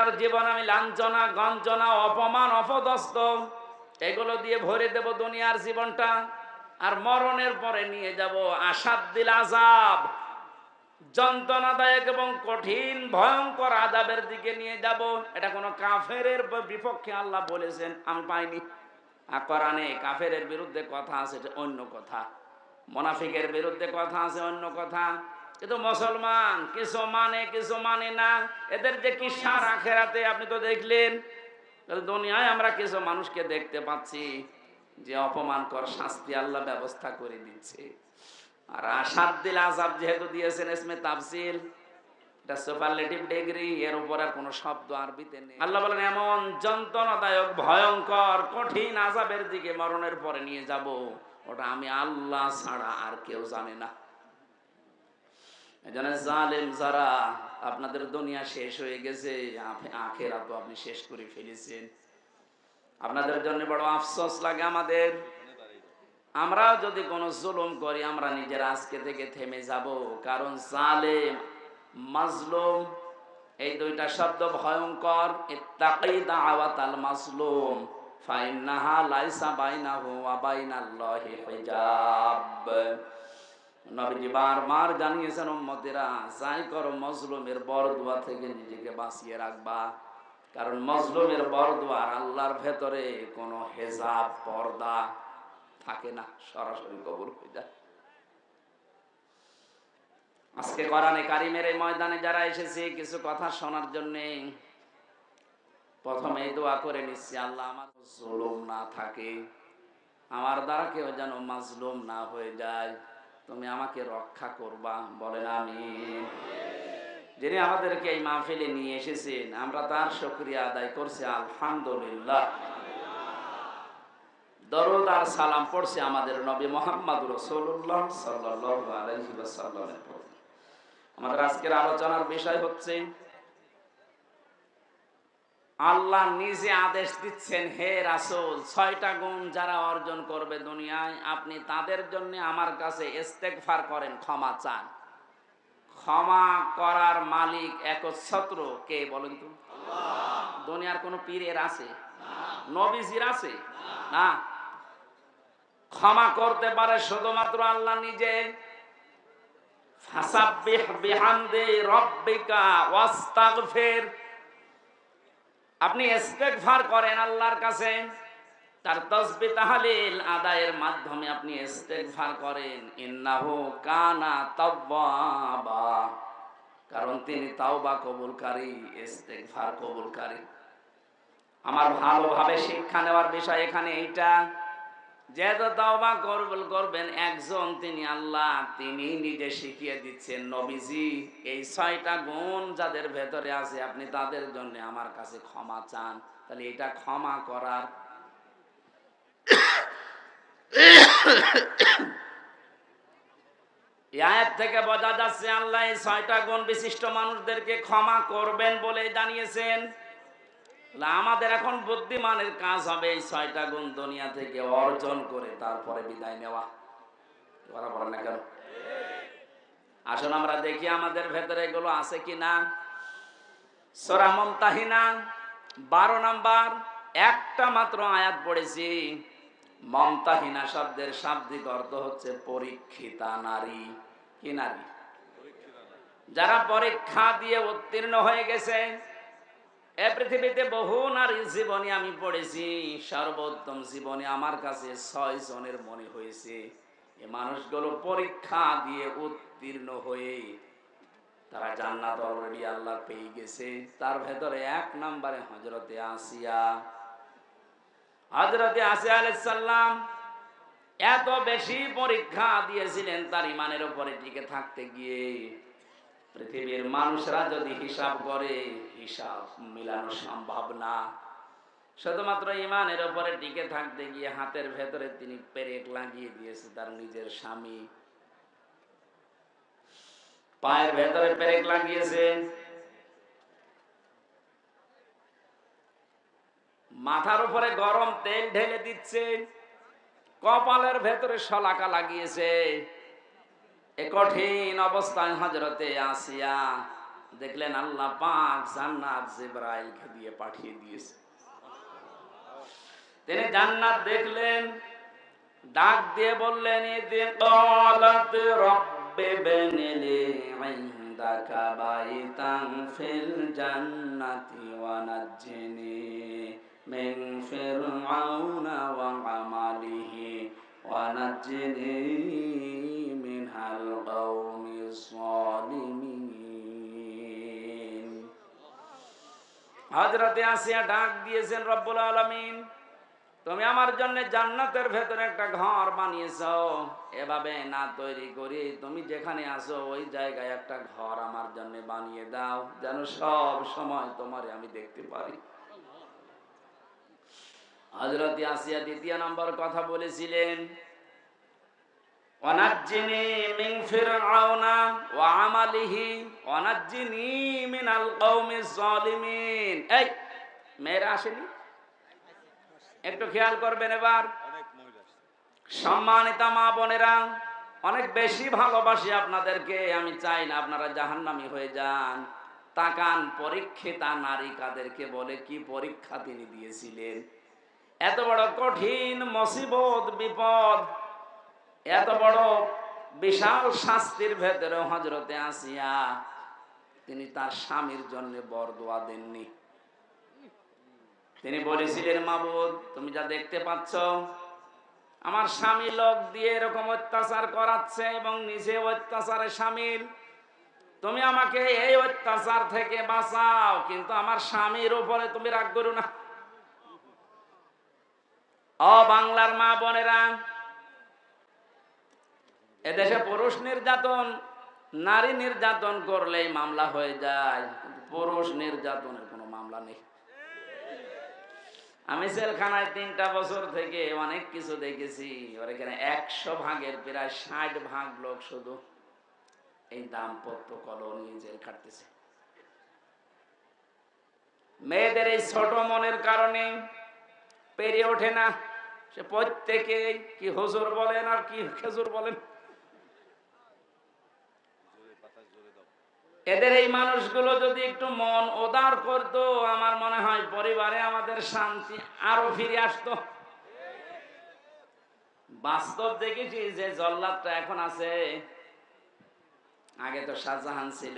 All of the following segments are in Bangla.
আপনার জীবন আমি লাঞ্ছনা, গঞ্জনা, অপমান, অপদস্থ এগুলো দিয়ে ভরে দেব দুনিয়ার জীবনটা। আর মরণের পরে নিয়ে যাব আসাদ্দিল আযাব, যন্ত্রণাদায়ক এবং কঠিন ভয়ঙ্কর আযাবের দিকে নিয়ে যাব। এটা কোনো কাফেরের বিপক্ষে আল্লাহ বলেছেন, আমি পাইনি। আর কোরআনে কাফেরের বিরুদ্ধে কথা আছে, এটা অন্য কথা। মুনাফিকের বিরুদ্ধে কথা আছে, অন্য কথা। কিন্তু মুসলমান কিছু মানে কিছু মানে না। এদের যে কি সার আখেরাতে আপনি তো দেখলেন। দুনিয়ায় আমরা কিছু মানুষকে দেখতে পাচ্ছি যে অপমানকর শাস্তি আল্লাহ ব্যবস্থা করে দিচ্ছে। আর আসাদ্দিল আযাব যেহেতু দিয়েছেন ইসমে তাফসীল, এটা সুপারলেটিভ ডিগ্রি, এর উপর আর কোনো শব্দ আরবিতে নেই। আল্লাহ বলেন এমন যন্ত্রণাদায়ক ভয়ঙ্কর কঠিন আযাবের দিকে মরণের পরে নিয়ে যাব, ওটা আমি আল্লাহ ছাড়া আর কেউ জানে না। এজন্য জালেম যারা, আপনাদের দুনিয়া শেষ হয়ে গেছে, আখিরাত তো আপনি শেষ করে ফেলেছেন। আপনাদের জন্য বড় আফসোস লাগে আমাদের। আমরাও যদি কোনো জুলুম করি, আমরা নিজেরা আজকে থেকে থেমে যাব। কারণ জালেম, মাজলুম এই দুইটা শব্দ ভয়ঙ্কর। ইত্তাকি দাওয়াতাল মাজলুম ফাইন্নাহা লাইসা বাইনাহু ওয়া বাইনাল্লাহি হিজাব। নবীজি বারবার জানিয়েছেন উম্মতেরা, যাই করো মজলুমের বরদুয়া থেকে নিজেকে বাঁচিয়ে রাখবা। কারণ মজলুমের বরদুয়ার আল্লাহর ভেতরে কোনো হেজাব, পর্দা থাকে না, সরাসরি কবুল হয়ে যায়। আজকে কোরআনে কারিমের এই ময়দানে যারা এসেছে কিছু কথা শোনার জন্য, প্রথমে দোয়া করে নিচ্ছি, আল্লাহ আমার জুলুম না থাকে, আমার দ্বারা কেউ যেন মাজলুম না হয়ে যায়, তুমি আমাকে রক্ষা করবা, বলেন আমিন। যিনি আমাদেরকে এই মাহফিলে নিয়ে এসেছেন, আমরা তার শুকরিয়া আদায় করছি, আলহামদুলিল্লাহ। দরুদ আর সালাম পড়ছি আমাদের নবী মুহাম্মদ রাসূলুল্লাহ সাল্লাল্লাহু আলাইহি ওয়াসাল্লামের প্রতি। আমাদের আজকের আলোচনার বিষয় হচ্ছে, আল্লাহ নিজে আদেশ দিচ্ছেন, হে রাসূল, 6টা গুণ যারা অর্জন করবে দুনিয়ায়, আপনি তাদের জন্য আমার কাছে ইস্তেগফার করেন, ক্ষমা চান। ক্ষমা করার মালিক একচ্ছত্র কে বলেন তো? আল্লাহ। দুনিয়ার কোন পীরের আছে? নবীজির আছে? না। ক্ষমা করতে পারে শুধুমাত্র আল্লাহ নিজে। ফাসাব্বিহ বিহামদি রাব্বিকা ওয়াস্তাগফির, আপনি ইস্তেগফার করেন আল্লাহর কাছে, তার তাসবিহ তাহলিল আদায়ের মাধ্যমে আপনি ইস্তেগফার করেন। ইন্নাহু কানা তাওয়াবা, কারণ তিনি তাওবা কবুলকারী, ইস্তেগফার কবুলকারী। আমার ভালোভাবে শিক্ষা নেওয়ার বিষয় এখানে এইটা, যেহেতু তাওবা কবুল করবেন একজন, তিনি আল্লাহ, তিনি নিজে শিখিয়ে দিচ্ছেন, নবীজি এই 6টা গুণ যাদের ভেতরে আছে আপনি তাদের জন্য আমার কাছে ক্ষমা চান। তাহলে এটা ক্ষমা করার আয়াত থেকে বোঝা যাচ্ছে আল্লাহ এই 6টা গুণ বিশিষ্ট মানুষদেরকে ক্ষমা করবেন বলে জানিয়েছেন। আমাদের এখন বুদ্ধিমানের কাজ হবে এই 6টা গুণ দুনিয়া থেকে অর্জন করে তারপরে বিদায় নেওয়া। কথা বলেন না কেন? আসুন আমরা দেখি আমাদের ভেতরে এগুলো আছে কিনা। সূরা মুমতাহিনা 12 নম্বর একটা মাত্র আয়াত পড়েছি। মুমতাহিনা শব্দের শাব্দিক অর্থ হচ্ছে পরীক্ষিতা নারী। কি নারী? যারা পরীক্ষা দিয়ে উত্তীর্ণ হয়ে গেছে। এ পৃথিবীতে বহু নারীর জীবনী আমি পড়েছি, সর্বোত্তম জীবনী আমার কাছে 6 জনের মনে হয়েছে। এই মানুষগুলো পরীক্ষা দিয়ে উত্তীর্ণ হয়ে তারা জান্নাত অলরেডি আল্লাহ পেয়ে গেছে। তার ভেতরে 1 নম্বরে হযরতে আসিয়া। হযরতে আসিয়া আলাইহিস সালাম এত বেশি পরীক্ষা দিয়েছিলেন তার ঈমানের উপরে টিকে থাকতে গিয়ে। পৃথিবীর মানুষরা যদি হিসাব করে, হিসাব মিলানো সম্ভব না। শুধুমাত্র ঈমানের উপরে টিকে থাকতে গিয়ে হাতের ভেতরে তিনি পেরেক লাগিয়ে দিয়েছে তার নিজের স্বামী, পায়ের ভেতরে পেরেক লাগিয়েছে, মাথার উপরে গরম তেল ঢেলে দিচ্ছে, কপালের ভেতরে শলাকা লাগিয়েছে। এ কঠিন অবস্থায় হযরতে আসিয়া দেখলেন আল্লাহ পাক জান্নাত জিবরাইলকে দিয়ে পাঠিয়ে দিয়েছে। তিনি জান্নাত দেখলেন, ডাক দিয়ে বললেন ইযি ক্বালাত রাব্বি ইবনিলি ইনদাকা বাইতান ফিল জান্নাতি ওয়া নাজ্জিনি মিন ফিরআউনা ওয়া আমালিহি ওয়া নাজ্জিনি মিনাল কওমিজ যালিমিন। হযরতে আসিয়া ডাক দিয়েছেন, রব্বুল আলামিন তুমি আমার জন্য জান্নাতের ভেতরে একটা ঘর বানিয়েছো, এভাবে না তৈরি করি তুমি যেখানে আসো ওই জায়গায় একটা ঘর আমার জন্য বানিয়ে দাও, যেন সব সময় তোমারে আমি দেখতে পারি। হযরত আসিয়া দ্বিতীয় নম্বর কথা বলেছিলেন, ওয়ানাজ্জিনি মিন ফিরআউনা ওয়া আমালিহি ওয়ানাজ্জিনি মিনাল কওমিজ যালিমিন। এই মেয়েরা আসেনি, একটু খেয়াল করবেন। এবার সম্মানিতা মা বোনেরা, অনেক বেশি ভালোবাসি আপনাদেরকে, আমি চাই না আপনারা জাহান্নামী হয়ে যান। তাকান, পরীক্ষিতা নারী কাদেরকে বলে, কি পরীক্ষা তিনি দিয়েছিলেন। এত বড় কঠিন মুসিবত বিপদ, এত বড় বিশাল শাস্তির ভেতরে হযরতে আসিয়া তিনি তার স্বামীর জন্য বরদোয়া দেননি। তিনি বলেছিলেন, মাবুদ তুমি যা দেখতে পাচ্ছ আমার স্বামী লোক দিয়ে এরকম অত্যাচার করাচ্ছে এবং নিজে অত্যাচারে শামিল, তুমি আমাকে এই অত্যাচার থেকে বাঁচাও, কিন্তু আমার স্বামীর উপরে তুমি রাগ করো না। ও বাংলার মা বোনেরা, এদেশে পুরুষ নির্যাতন, নারী নির্যাতন করলেই মামলা হয়ে যায়, কিন্তু পুরুষ নির্যাতনের কোনো মামলা নেই। আমি জেলখানায় 3টা বছর থেকে অনেক কিছু দেখেছি। ওর এখানে 100 ভাগের প্রায় 60 ভাগ লোক শুধু এই দাম্পত্য কলহ নিয়ে জেল খাটতেছে। মেয়েদের এই ছোট মনের কারণে পেরে ওঠে না, সে প্রত্যেকে কি হুজুর বলেন আর কি খেজুর বলেন। এদের এই মানুষগুলো যদি একটু মন উদার করতো, আমার মনে হয় পরিবারে আমাদের শান্তি আরো ফিরে আসতো। বাস্তব দেখেছি যে জল্লাদটা এখন আছে, আগে তো শাহজাহান ছিল,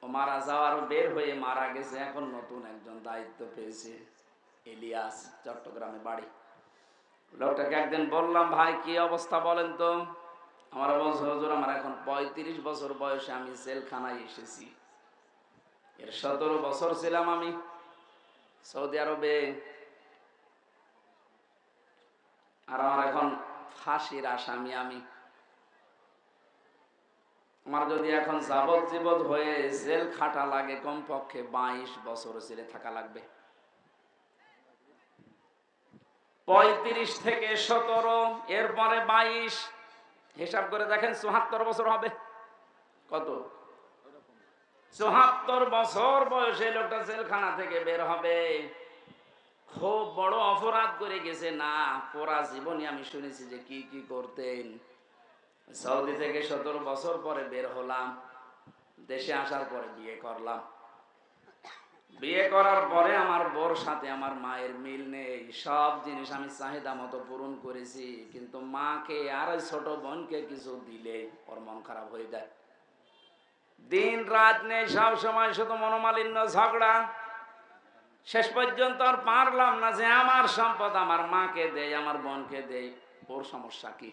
ও মারা যাওয়ার বের হয়ে মারা গেছে, এখন নতুন একজন দায়িত্ব পেয়েছে, ইলিয়াস, চট্টগ্রামে বাড়ি। লোকটাকে একদিন বললাম, ভাই কি অবস্থা বলেন তো। আমার বলছে, হুজুর আমার এখন 35 বছর বয়সে আমি জেলখানায় এসেছি, এর 17 বছর ছিলাম আমি সৌদি আরবে, আর আমার এখন ফাঁসির আসামি আমি। আমার যদি এখন যাবজ্জীবন হয়ে জেল খাটা লাগে, কমপক্ষে 22 বছর জেলে থাকা লাগবে। 35 থেকে 17, এরপরে 22, হিসাব করে দেখেন 74 বছর হবে। কত? 74 বছর বয়সে লোকটা জেলখানা থেকে বের হবে। খুব বড় অপরাধ করে গেছে না, পুরা জীবনই আমি শুনেছি যে কি কি করতেন। সৌদি থেকে 17 বছর পরে বের হলাম, দেশে আসার পরে বিয়ে করলাম। বিয়ে করার পরে আমার বোর সাথে আমার মায়ের মিল নেই, সব জিনিস আমি চাহিদা মতো পূরণ করেছি, কিন্তু মাকে আর ওই ছোট বোনকে কিছু দিলে ওর মন খারাপ হয়ে যায়। দিন রাত নেই, সব সময় শুধু মনোমালিন্য, ঝগড়া। শেষ পর্যন্ত আর পারলাম না যে আমার সম্পদ আমার মাকে দেই, আমার বোনকে দেই, ওর সমস্যা কি।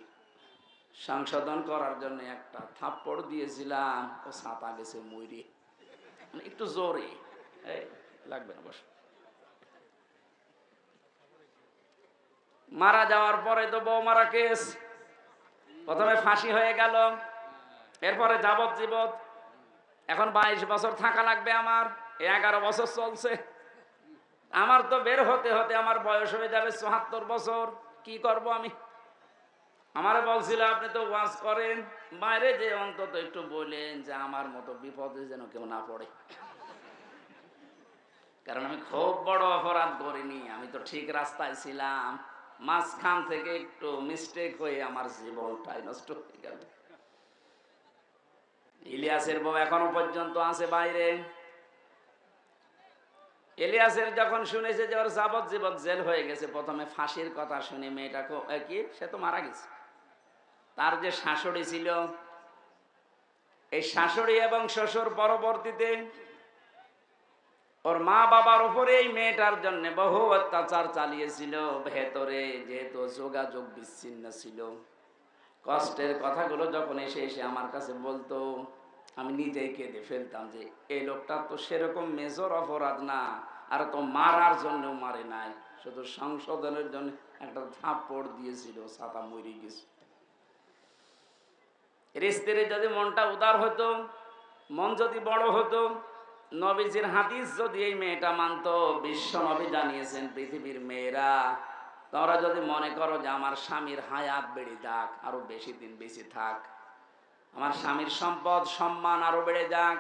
সংশোধন করার জন্য একটা থাপ্পড় দিয়েছিলাম, ও ছাতা গেছে মইরে, একটু জোরে, লাগবে না বস। মারা যাওয়ার পরে তো বউ মারা কেস, প্রথমে ফাঁসি হয়ে গেল, এরপরে যাবজ্জীবন, এখন 22 বছর থাকা লাগবে আমার, 11 বছর চলছে। আমার তো বের হতে হতে আমার বয়স হয়ে যাবে 74 বছর। কি করব আমি? আমারে বলছিল, আপনি তো ওয়াজ করেন, বাইরে যে অন্তত একটু বলেন যে আমার মতো বিপদে যেন কেউ না পড়ে, কারণ আমি খুব বড় অপরাধ করিনি, আমি তো ঠিক রাস্তায় ছিলাম, মাঝখান থেকে একটু মিস্টেক হয়ে আমার জীবনটাই নষ্ট হয়ে গেল। ইলিয়াসের বউ এখনো পর্যন্ত আছে বাইরে। ইলিয়াসের যখন শুনেছে যে ওর যাবজ্জীবন জেল হয়ে গেছে, প্রথমে ফাঁসির কথা শুনে মেয়েটাকে কি, সে তো মারা গেছে, তার যে শাশুড়ি ছিল, এই শাশুড়ি এবং শ্বশুর পরবর্তীতে ওর মা বাবার উপরে এই মেয়েটার জন্য বহু অত্যাচার চালিয়েছিল। ভেতরে যেহেতু যোগাযোগ বিচ্ছিন্ন ছিল, কষ্টের কথাগুলো যখন এসে এসে আমার কাছে বলতো, আমি নিজেই কেঁদে ফেলতাম যে এই লোকটা তো সেরকম মেজর অপরাধ না, আর তো মারার জন্য মারে নাই, শুধু সংশোধনের জন্য একটা থাপ্পড় দিয়েছিল, ছাতা মরে গেছে। স্ত্রীর যদি মনটা উদার হতো, মন যদি বড় হতো, নবীজির হাদিস যদি এই মেয়েটা মানত, বিশ্ব নবী জানিয়েছেন পৃথিবীর মেয়েরা তোমরা যদি মনে করো যে আমার স্বামীর হায়াত বেড়ে যাক, আরো বেশি দিন বেঁচে থাক, আমার স্বামীর সম্পদ সম্মান আরো বেড়ে যাক,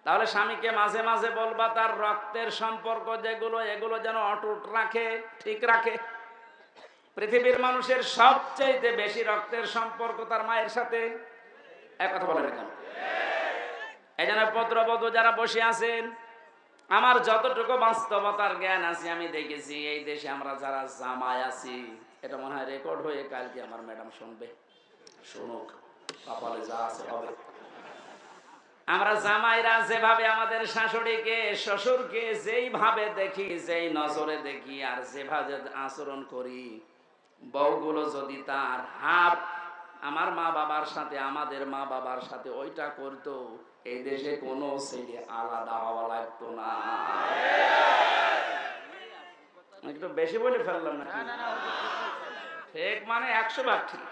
তাহলে স্বামীকে মাঝে মাঝে বলবা তার রক্তের সম্পর্ক যেগুলো, এগুলো যেন অটুট রাখে, ঠিক রাখে। পৃথিবীর মানুষের সবচেয়ে বেশি রক্তের সম্পর্ক তার মায়ের সাথে, এক কথা বলেন কেন? এই জন্য পুত্রবধূ যারা বসে আছেন, আমার যতটুকু বাস্তবতার জ্ঞান আছে আমি দেখেছি এই দেশে আমরা যারা জামাই আছি, এটা মনে হয় রেকর্ড হয়ে কালকে আমার ম্যাডাম শুনবে, শুনুক, কপালে যা আছে হবে। আমরা জামাইরা যেভাবে আমাদের শাশুড়িকে শ্বশুরকে যেইভাবে দেখি, যেই নজরে দেখি, আর যেভাবে আচরণ করি, বউগুলো যদি তার হাফ আমার মা বাবার সাথে, আমাদের মা বাবার সাথে ওইটা করতো, এই দেশে কোনো ছেলে আলাদা হওয়া লাগতো না। একটু বেশি বলে ফেললাম না? ঠিক মানে 100 ভাগ ঠিক।